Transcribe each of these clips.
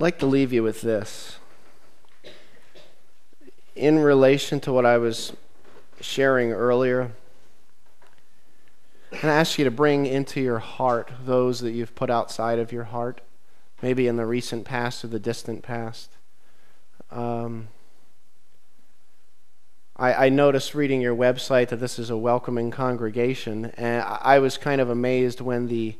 like to leave you with this. In relation to what I was sharing earlier, and I ask you to bring into your heart those that you've put outside of your heart, maybe in the recent past or the distant past. I noticed reading your website that this is a welcoming congregation, and I was kind of amazed when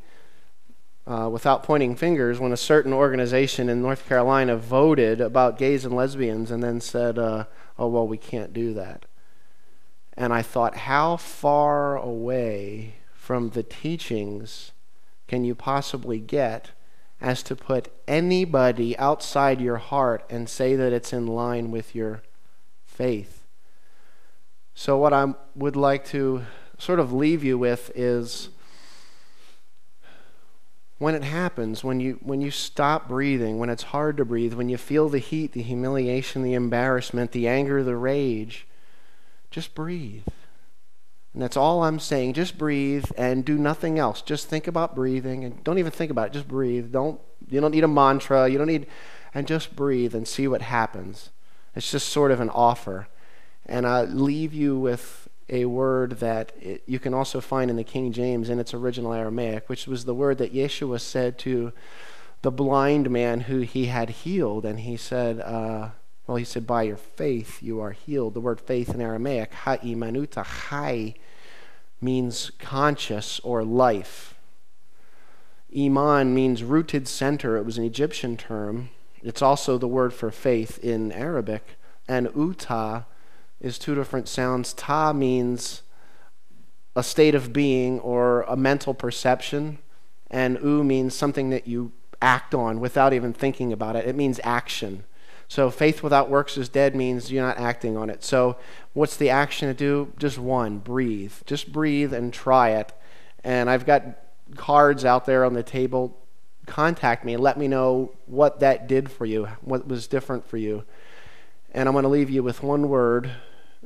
without pointing fingers, when a certain organization in North Carolina voted about gays and lesbians and then said, oh, well, we can't do that. And I thought, how far away from the teachings can you possibly get as to put anybody outside your heart and say that it's in line with your faith? So what I would like to sort of leave you with is, when it happens, when you stop breathing, when it's hard to breathe, when you feel the heat, the humiliation, the embarrassment, the anger, the rage, just breathe. And that's all I'm saying. Just breathe and do nothing else. Just think about breathing, and don't even think about it. Just breathe. You don't need a mantra. And just breathe and see what happens. It's just sort of an offer. And I leave you with a word that you can also find in the King James in its original Aramaic, which was the word that Yeshua said to the blind man who he had healed. And he said, he said, by your faith you are healed. The word faith in Aramaic, ha'imanuta, hai, means conscious or life. Iman means rooted center. It was an Egyptian term. It's also the word for faith in Arabic. And uta is two different sounds. Ta means a state of being or a mental perception, and u means something that you act on without even thinking about it. It means action. So faith without works is dead means you're not acting on it. So what's the action to do? Just one, breathe. Just breathe and try it. And I've got cards out there on the table. Contact me and let me know what that did for you, what was different for you. And I'm going to leave you with one word,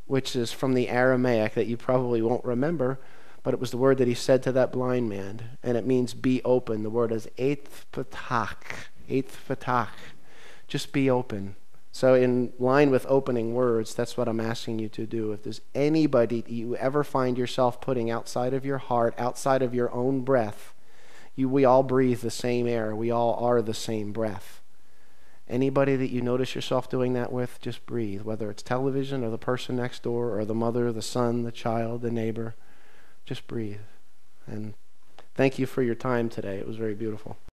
which is from the Aramaic that you probably won't remember, but it was the word that he said to that blind man, and it means be open. The word is eitpatach. Just be open. So in line with opening words, that's what I'm asking you to do. If there's anybody that you ever find yourself putting outside of your heart, outside of your own breath, we all breathe the same air. We all are the same breath. Anybody that you notice yourself doing that with, just breathe, whether it's television or the person next door or the mother, the son, the child, the neighbor. Just breathe. And thank you for your time today. It was very beautiful.